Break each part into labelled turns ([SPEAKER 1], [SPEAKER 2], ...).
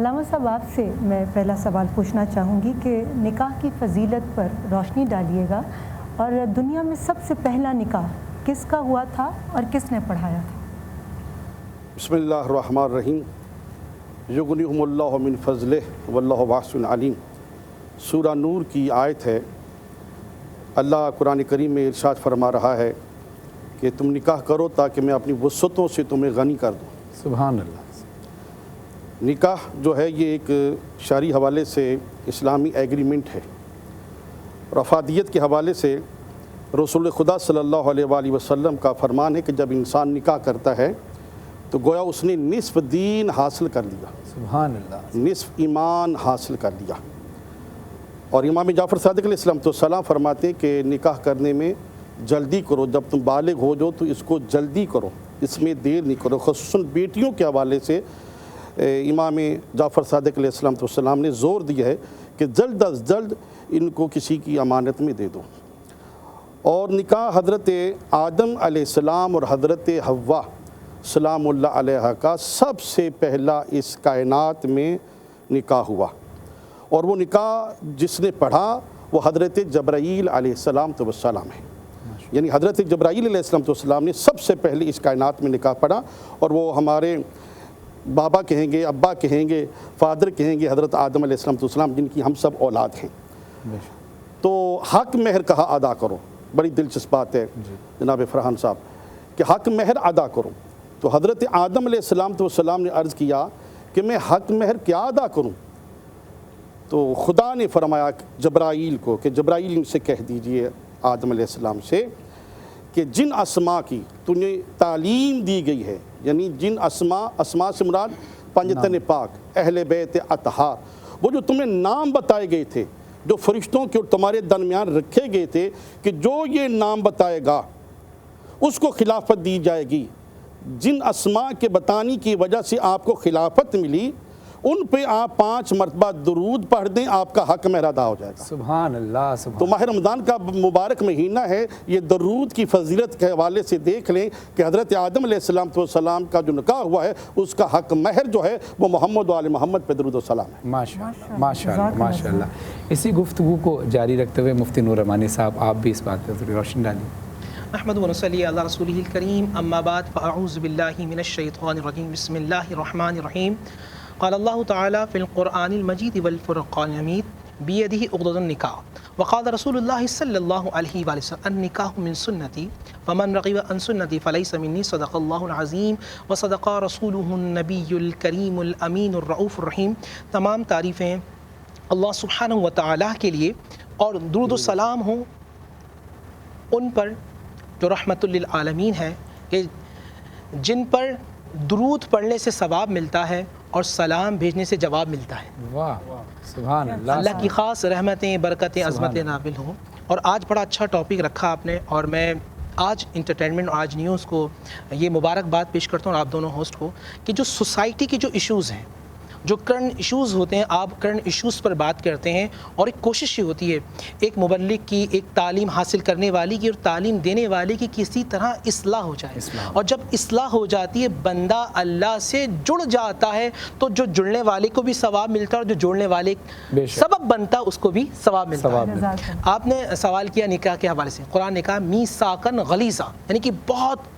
[SPEAKER 1] علامہ صاحب آپ سے میں پہلا سوال پوچھنا چاہوں گی کہ نکاح کی فضیلت پر روشنی ڈالیے گا، اور دنیا میں سب سے پہلا نکاح کس کا ہوا تھا اور کس نے پڑھایا تھا؟
[SPEAKER 2] بسم اللہ الرحمن الرحیم۔ یغنیہم اللہ من فضلہ واللہ واسع علیم۔ سورہ نور کی آیت ہے۔ اللہ قرآن کریم میں ارشاد فرما رہا ہے کہ تم نکاح کرو تاکہ میں اپنی وسعتوں سے تمہیں غنی کر دوں۔
[SPEAKER 3] سبحان اللہ۔
[SPEAKER 2] نکاح جو ہے یہ ایک شرعی حوالے سے اسلامی ایگریمنٹ ہے۔ رفادیت کے حوالے سے رسول خدا صلی اللہ علیہ وآلہ وسلم کا فرمان ہے کہ جب انسان نکاح کرتا ہے تو گویا اس نے نصف دین حاصل کر لیا،
[SPEAKER 3] سبحان اللہ،
[SPEAKER 2] نصف ایمان حاصل کر لیا۔ اور امام جعفر صادق علیہ السلام فرماتے ہیں کہ نکاح کرنے میں جلدی کرو، جب تم بالغ ہو جاؤ تو اس کو جلدی کرو، اس میں دیر نہیں کرو۔ خصوصاً بیٹیوں کے حوالے سے امام جعفر صادق علیہ السلام نے زور دیا ہے کہ جلد از جلد ان کو کسی کی امانت میں دے دو۔ اور نکاح حضرت آدم علیہ السلام اور حضرت حوا سلام اللہ علیہ کا سب سے پہلا اس کائنات میں نکاح ہوا، اور وہ نکاح جس نے پڑھا وہ حضرت جبرائیل علیہ السلام ہے۔ یعنی حضرت جبرائیل علیہ السلام نے سب سے پہلے اس کائنات میں نکاح پڑھا، اور وہ ہمارے بابا کہیں گے، ابا کہیں گے، فادر کہیں گے حضرت آدم علیہ السلام، جن کی ہم سب اولاد ہیں۔ تو حق مہر کہا ادا کرو، بڑی دلچسپ بات ہے جناب فرحان صاحب کہ حق مہر ادا کرو۔ تو حضرت آدم علیہ السلام نے عرض کیا کہ میں حق مہر کیا ادا کروں؟ تو خدا نے فرمایا جبرائیل کو کہ جبرائیل ان سے کہہ دیجئے آدم علیہ السلام سے کہ جن اسماء کی تمہیں تعلیم دی گئی ہے، یعنی جن اسماء سے مراد پنجتن پاک، اہل بیت اطہار، وہ جو تمہیں نام بتائے گئے تھے، جو فرشتوں کے اور تمہارے درمیان رکھے گئے تھے کہ جو یہ نام بتائے گا اس کو خلافت دی جائے گی، جن اسماء کے بتانے کی وجہ سے آپ کو خلافت ملی، ان پہ آپ 5 مرتبہ درود پڑھ دیں، آپ کا حق مہر ادا ہو جائے گا۔
[SPEAKER 3] سبحان اللہ، سبحان۔
[SPEAKER 2] تو ماہ رمضان کا مبارک مہینہ ہے، یہ درود کی فضیلت کے حوالے سے دیکھ لیں کہ حضرت آدم علیہ السلام کا جو نکاح ہوا ہے اس کا حق مہر جو ہے وہ محمد و آل محمد پہ درود و سلام ہے۔
[SPEAKER 3] ماشاء اللہ۔ اسی گفتگو کو جاری رکھتے ہوئے مفتی نور رحمانی صاحب آپ بھی اس بات پر تھوڑی روشنی ڈالیں۔
[SPEAKER 4] نحمد و نصلی علی رسولہ الکریم، اما بعد فاعوذ باللہ من الشیطان الرجیم، بسم اللہ الرحمن الرحیم۔ قال اللہ تعالی فی القرآن المجید والفرقان الحمید بیدہ عقدۃ النکاح، وقال رسول اللہ صلی اللہ علیہ وآلہ وسلم النکاح من سنتی فمن رغب عن سنتی فلیس منی، صدق اللہ العظیم وصدق رسولہ النبی الکریم الامین الرؤوف الرحیم۔ تمام تعریفیں اللہ سبحانہ و تعالی کے لیے، اور درود و سلام ہوں ان پر جو رحمت للعالمین ہے، کہ جن پر درود پڑھنے سے ثواب ملتا ہے اور سلام بھیجنے سے جواب ملتا ہے۔
[SPEAKER 3] واہ، سبحان اللہ۔
[SPEAKER 4] اللہ کی خاص رحمتیں، برکتیں، عظمتیں نازل ہوں۔ اور آج بڑا اچھا ٹاپک رکھا آپ نے، اور میں آج انٹرٹینمنٹ اور آج نیوز کو یہ مبارکباد پیش کرتا ہوں، اور آپ دونوں ہوسٹ کو، کہ جو سوسائٹی کے جو ایشوز ہیں، جو کرنٹ ایشوز ہوتے ہیں، آپ کرنٹ ایشوز پر بات کرتے ہیں، اور ایک کوشش یہ ہوتی ہے ایک مبلغ کی، ایک تعلیم حاصل کرنے والی کی اور تعلیم دینے والے کی کسی طرح اصلاح ہو جائے، اور جب اصلاح ہو جاتی ہے بندہ اللہ سے جڑ جاتا ہے، تو جو جڑنے والے کو بھی ثواب ملتا ہے اور جو جوڑنے والے سبب بنتا ہے اس کو بھی ثواب ملتا ہے۔ آپ نے سوال کیا نکاح کے حوالے سے، قرآن نے کہا میثاقاً غلیظا، یعنی کہ بہت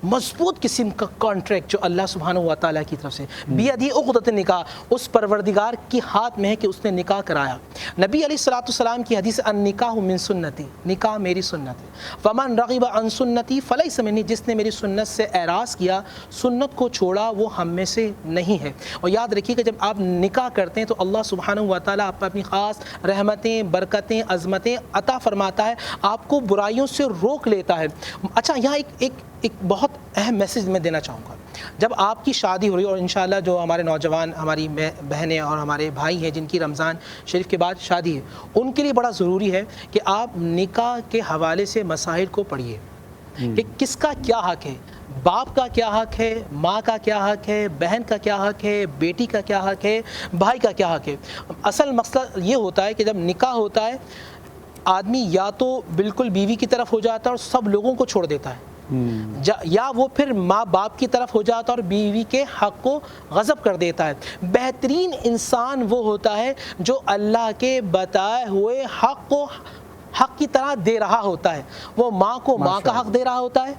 [SPEAKER 4] مضبوط قسم کا کانٹریکٹ جو اللہ سبحانہ و تعالیٰ کی طرف سے، بیدی عقدۃ النکاح، اس پروردگار کی ہاتھ میں ہے کہ اس نے نکاح کرایا۔ نبی علیہ السلام کی حدیث النکاح من سنتی، نکاح میری سنت ہے، فمن رغب عن سنتی فلیس منی، جس نے میری سنت سے اعراض کیا، سنت کو چھوڑا، وہ ہم میں سے نہیں ہے۔ اور یاد رکھیے کہ جب آپ نکاح کرتے ہیں تو اللہ سبحانہ و تعالیٰ آپ پر اپنی خاص رحمتیں، برکتیں، عظمتیں عطا فرماتا ہے، آپ کو برائیوں سے روک لیتا ہے۔ اچھا، یہاں ایک بہت اہم میسیج میں دینا چاہوں گا۔ جب آپ کی شادی ہو رہی ہے، اور انشاءاللہ جو ہمارے نوجوان، ہماری بہنیں اور ہمارے بھائی ہیں جن کی رمضان شریف کے بعد شادی ہے، ان کے لیے بڑا ضروری ہے کہ آپ نکاح کے حوالے سے مسائل کو پڑھیے کہ کس کا کیا حق ہے، باپ کا کیا حق ہے، ماں کا کیا حق ہے، بہن کا کیا حق ہے، بیٹی کا کیا حق ہے، بھائی کا کیا حق ہے۔ اصل مسئلہ یہ ہوتا ہے کہ جب نکاح ہوتا ہے، آدمی یا تو بالکل بیوی کی طرف ہو جاتا ہے اور سب لوگوں کو چھوڑ دیتا ہے، یا وہ پھر ماں باپ کی طرف ہو جاتا ہے اور بیوی کے حق کو غصب کر دیتا ہے۔ بہترین انسان وہ ہوتا ہے جو اللہ کے بتائے ہوئے حق کو حق کی طرح دے رہا ہوتا ہے۔ وہ ماں کو ماں کا حق دے رہا ہوتا ہے،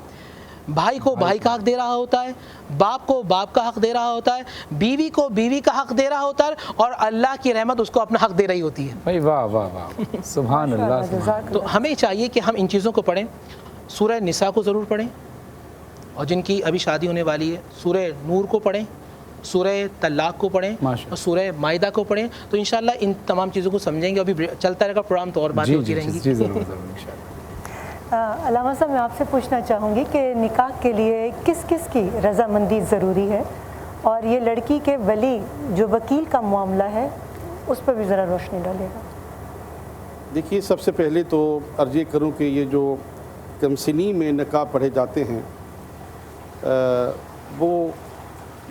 [SPEAKER 4] بھائی کو بھائی کا حق دے رہا ہوتا ہے، باپ کو باپ کا حق دے رہا ہوتا ہے، بیوی کو بیوی کا حق دے رہا ہوتا ہے، اور اللہ کی رحمت اس کو اپنا حق دے رہی ہوتی ہے۔
[SPEAKER 3] بھائی واہ واہ واہ، سبحان اللہ۔
[SPEAKER 4] تو ہمیں چاہیے کہ ہم ان چیزوں کو پڑھیں، سورہ نساء کو ضرور پڑھیں، اور جن کی ابھی شادی ہونے والی ہے سورہ نور کو پڑھیں، سورہ طلاق کو پڑھیں اور سورہ مائدہ کو پڑھیں، تو انشاءاللہ ان تمام چیزوں کو سمجھیں گے۔ ابھی چلتا رہے گا پروگرام تو اور باتیں ہوتی رہیں گی۔
[SPEAKER 3] جی ضرور ضرور انشاءاللہ۔
[SPEAKER 1] علامہ صاحب میں آپ سے پوچھنا چاہوں گی کہ نکاح کے لیے کس کس کی رضامندی ضروری ہے، اور یہ لڑکی کے ولی جو وکیل کا معاملہ ہے اس پر بھی ذرا روشنی ڈالے گا۔
[SPEAKER 2] دیکھیے، سب سے پہلے تو عرض یہ کروں کہ یہ جو کم سنی میں نکاح پڑھے جاتے ہیں وہ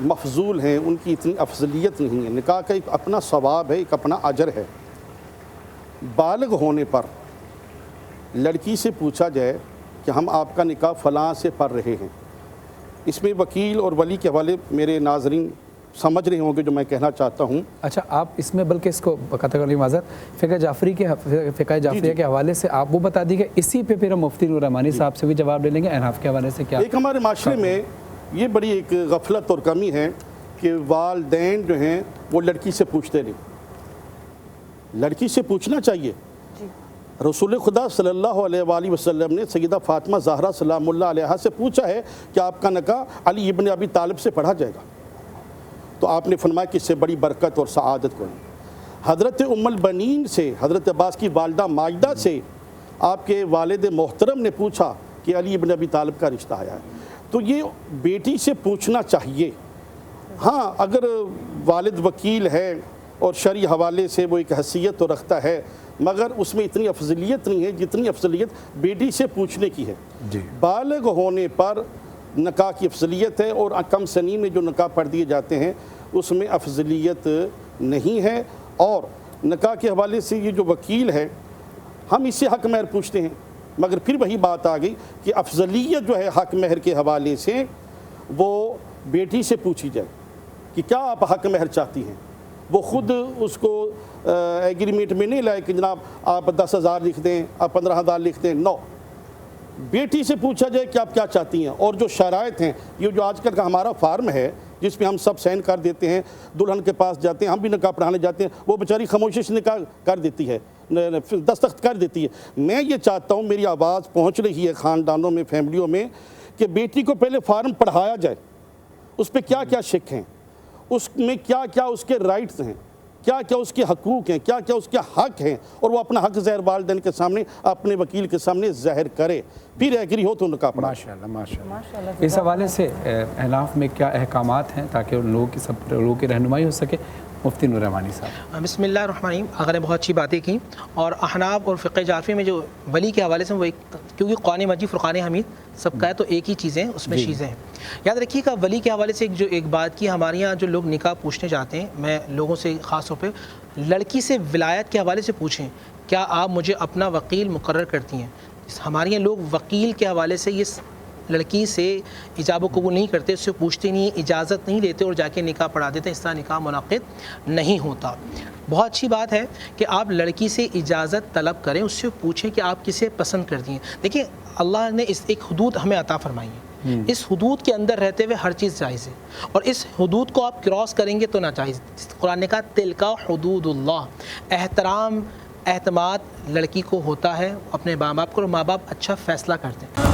[SPEAKER 2] مفضول ہیں، ان کی اتنی افضلیت نہیں ہے۔ نکاح کا ایک اپنا ثواب ہے، ایک اپنا اجر ہے۔ بالغ ہونے پر لڑکی سے پوچھا جائے کہ ہم آپ کا نکاح فلاں سے پڑھ رہے ہیں، اس میں وکیل اور ولی کے حوالے میرے ناظرین سمجھ رہے ہوں گے جو میں کہنا چاہتا ہوں۔
[SPEAKER 3] اچھا، آپ اس میں بلکہ اس کو قطع کرنے کی معذرت، فقہ جعفریہ کے حوالے سے آپ وہ بتا دیجیے، اسی پہ پھر ہم مفتی نور رحمانی صاحب سے بھی جواب لے لیں گے احناف کے حوالے سے۔ کیا
[SPEAKER 2] ایک ہمارے معاشرے میں یہ بڑی ایک غفلت اور کمی ہے کہ والدین جو ہیں وہ لڑکی سے پوچھتے نہیں۔ لڑکی سے پوچھنا چاہیے۔ رسول خدا صلی اللہ علیہ وآلہ وسلم نے سیدہ فاطمہ زہرا سلام اللہ علیہا سے پوچھا ہے کہ آپ کا نکاح علی ابن ابی طالب سے پڑھا جائے گا، تو آپ نے فرمایا کہ اس سے بڑی برکت اور سعادت کو نہیں۔ حضرت ام البنین سے، حضرت عباس کی والدہ ماجدہ سے آپ کے والد محترم نے پوچھا کہ علی ابن ابی طالب کا رشتہ آیا ہے، تو یہ بیٹی سے پوچھنا چاہیے۔ ہاں، اگر والد وکیل ہے اور شرعی حوالے سے وہ ایک حیثیت تو رکھتا ہے، مگر اس میں اتنی افضلیت نہیں ہے جتنی افضلیت بیٹی سے پوچھنے کی ہے۔ بالغ ہونے پر نکاح کی افضلیت ہے، اور کم سنی میں جو نکاح پڑھ دیے جاتے ہیں اس میں افضلیت نہیں ہے۔ اور نکاح کے حوالے سے یہ جو وکیل ہے، ہم اس سے حق مہر پوچھتے ہیں، مگر پھر وہی بات آ گئی کہ افضلیت جو ہے حق مہر کے حوالے سے وہ بیٹی سے پوچھی جائے کہ کیا آپ حق مہر چاہتی ہیں۔ وہ خود اس کو ایگریمنٹ میں نہیں لائے کہ جناب آپ 10,000 لکھ دیں، آپ 15,000 لکھ دیں، نو، بیٹی سے پوچھا جائے کہ آپ کیا چاہتی ہیں۔ اور جو شرائط ہیں، یہ جو آج کل کا ہمارا فارم ہے جس پہ ہم سب سائن کر دیتے ہیں، دلہن کے پاس جاتے ہیں، ہم بھی نکاح پڑھانے جاتے ہیں، وہ بیچاری خاموشی سے نکاح کر دیتی ہے، دستخط کر دیتی ہے۔ میں یہ چاہتا ہوں، میری آواز پہنچ رہی ہے خاندانوں میں، فیملیوں میں، کہ بیٹی کو پہلے فارم پڑھایا جائے، اس پہ کیا کیا شک ہیں، اس میں کیا کیا اس کے رائٹس ہیں، کیا کیا اس کے حقوق ہیں، کیا کیا اس کے حق ہیں، اور وہ اپنا حق ظاہر والدین کے سامنے، اپنے وکیل کے سامنے ظاہر کرے، پھر ایگری ہو تو نکاح پڑھا۔
[SPEAKER 3] ماشاءاللہ ماشاءاللہ۔ اس حوالے سے احناف میں کیا احکامات ہیں تاکہ ان لوگوں کی سب لوگوں کی رہنمائی ہو سکے؟ مفتی نور رحمانی صاحب۔
[SPEAKER 4] بسم اللہ الرحمن الرحیم۔ اگر نے بہت اچھی باتیں کی، اور احناف اور فقہ جعفری میں جو ولی کے حوالے سے وہ ایک، کیونکہ قرآن مجید فرقان حمید سب کا ہے تو ایک ہی چیزیں اس میں چیزیں ہیں۔ یاد رکھیے گا ولی کے حوالے سے ایک بات کی، ہمارے یہاں جو لوگ نکاح پوچھنے جاتے ہیں، میں لوگوں سے خاص طور پہ لڑکی سے ولایت کے حوالے سے پوچھیں، کیا آپ مجھے اپنا وکیل مقرر کرتی ہیں؟ ہمارے یہاں لوگ وکیل کے حوالے سے یہ لڑکی سے ایجاب و قبول نہیں کرتے، اس سے پوچھتے نہیں، اجازت نہیں لیتے اور جا کے نکاح پڑھا دیتے، اس طرح نکاح منعقد نہیں ہوتا۔ بہت اچھی بات ہے کہ آپ لڑکی سے اجازت طلب کریں، اس سے پوچھیں کہ آپ کسے پسند کرتی ہیں۔ دیکھیں، اللہ نے اس ایک حدود ہمیں عطا فرمائی ہے، اس حدود کے اندر رہتے ہوئے ہر چیز جائز ہے، اور اس حدود کو آپ کراس کریں گے تو ناجائز۔ قرآن نے کہا تلکا حدود اللہ، احترام اعتماد لڑکی کو ہوتا ہے اپنے ماں باپ کو، اور ماں باپ اچھا فیصلہ کرتے ہیں۔